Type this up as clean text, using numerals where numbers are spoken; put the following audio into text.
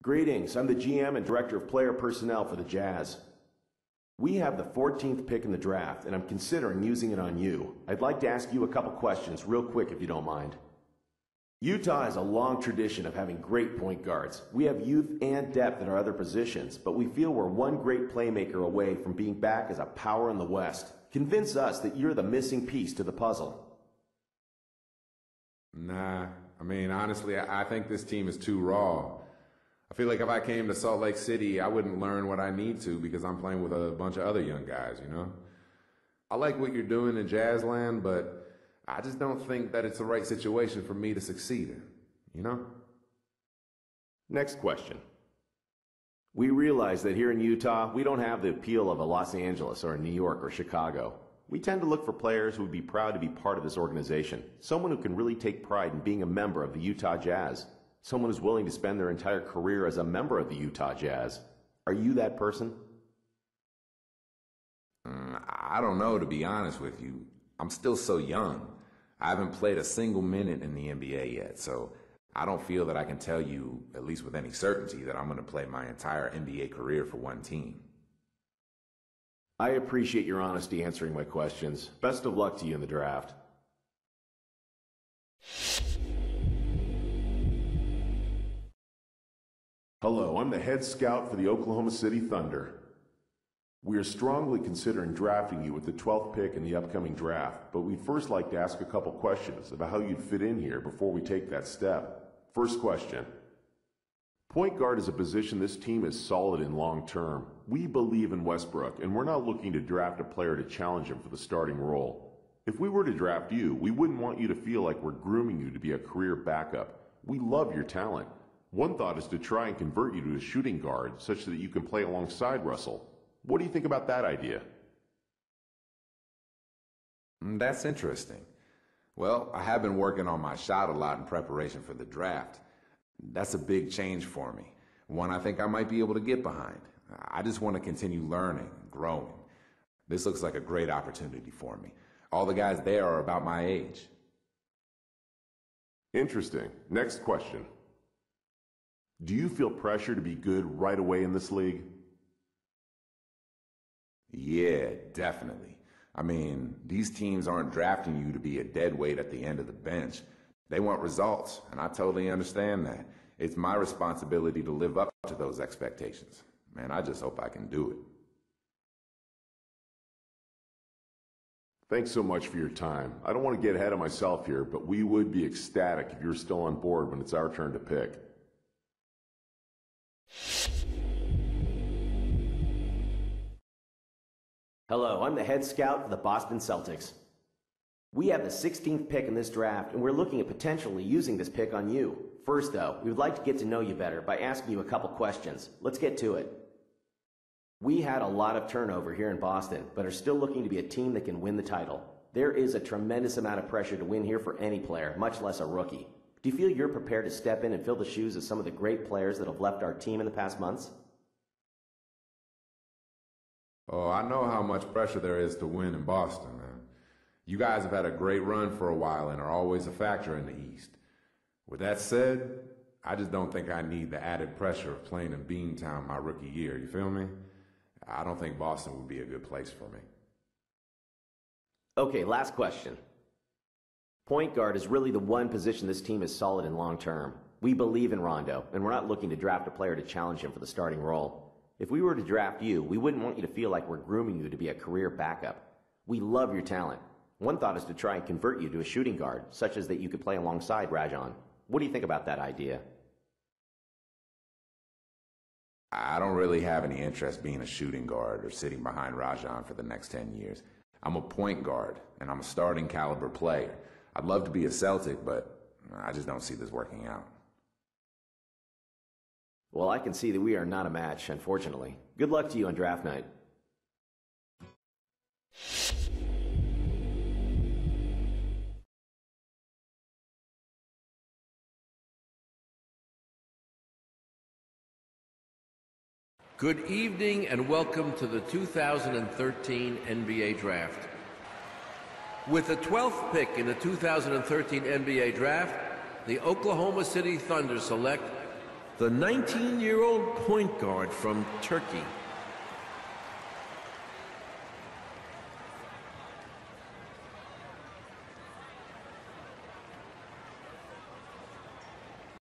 Greetings, I'm the GM and Director of Player Personnel for the Jazz. We have the 14th pick in the draft, and I'm considering using it on you. I'd like to ask you a couple questions real quick if you don't mind. Utah has a long tradition of having great point guards. We have youth and depth at our other positions, but we feel we're one great playmaker away from being back as a power in the West. Convince us that you're the missing piece to the puzzle. Nah, honestly, I think this team is too raw. I feel like if I came to Salt Lake City, I wouldn't learn what I need to because I'm playing with a bunch of other young guys, you know? I like what you're doing in Jazzland, but I just don't think that it's the right situation for me to succeed in, you know? Next question. We realize that here in Utah, we don't have the appeal of a Los Angeles or a New York or Chicago. We tend to look for players who would be proud to be part of this organization, someone who can really take pride in being a member of the Utah Jazz, someone who's willing to spend their entire career as a member of the Utah Jazz. Are you that person? I don't know, to be honest with you. I'm still so young. I haven't played a single minute in the NBA yet, so I don't feel that I can tell you, at least with any certainty, that I'm going to play my entire NBA career for one team. I appreciate your honesty answering my questions. Best of luck to you in the draft. Hello, I'm the head scout for the Oklahoma City Thunder. We are strongly considering drafting you with the 12th pick in the upcoming draft, but we'd first like to ask a couple questions about how you'd fit in here before we take that step. First question. Point guard is a position this team is solid in long term. We believe in Westbrook, and we're not looking to draft a player to challenge him for the starting role. If we were to draft you, we wouldn't want you to feel like we're grooming you to be a career backup. We love your talent. One thought is to try and convert you to a shooting guard such that you can play alongside Russell. What do you think about that idea? That's interesting. Well, I have been working on my shot a lot in preparation for the draft. That's a big change for me, one I think I might be able to get behind. I just want to continue learning and growing. This looks like a great opportunity for me. All the guys there are about my age. Interesting. Next question. Do you feel pressure to be good right away in this league? Yeah, definitely. These teams aren't drafting you to be a dead weight at the end of the bench. They want results, and I totally understand that. It's my responsibility to live up to those expectations. Man, I just hope I can do it. Thanks so much for your time. I don't want to get ahead of myself here, but we would be ecstatic if you're still on board when it's our turn to pick. Hello, I'm the head scout for the Boston Celtics. We have the 16th pick in this draft, and we're looking at potentially using this pick on you. First, though, we would like to get to know you better by asking you a couple questions. Let's get to it. We had a lot of turnover here in Boston, but are still looking to be a team that can win the title. There is a tremendous amount of pressure to win here for any player, much less a rookie. Do you feel you're prepared to step in and fill the shoes of some of the great players that have left our team in the past months? Oh, I know how much pressure there is to win in Boston, man. You guys have had a great run for a while and are always a factor in the East. With that said, I just don't think I need the added pressure of playing in Beantown my rookie year, you feel me? I don't think Boston would be a good place for me. Okay, last question. Point guard is really the one position this team is solid in long term. We believe in Rondo, and we're not looking to draft a player to challenge him for the starting role. If we were to draft you, we wouldn't want you to feel like we're grooming you to be a career backup. We love your talent. One thought is to try and convert you to a shooting guard, such as that you could play alongside Rajon. What do you think about that idea? I don't really have any interest being a shooting guard or sitting behind Rajon for the next 10 years. I'm a point guard, and I'm a starting caliber player. I'd love to be a Celtic, but I just don't see this working out. Well, I can see that we are not a match, unfortunately. Good luck to you on draft night. Good evening and welcome to the 2013 NBA Draft. With the 12th pick in the 2013 NBA Draft, the Oklahoma City Thunder select the 19-year-old point guard from Turkey,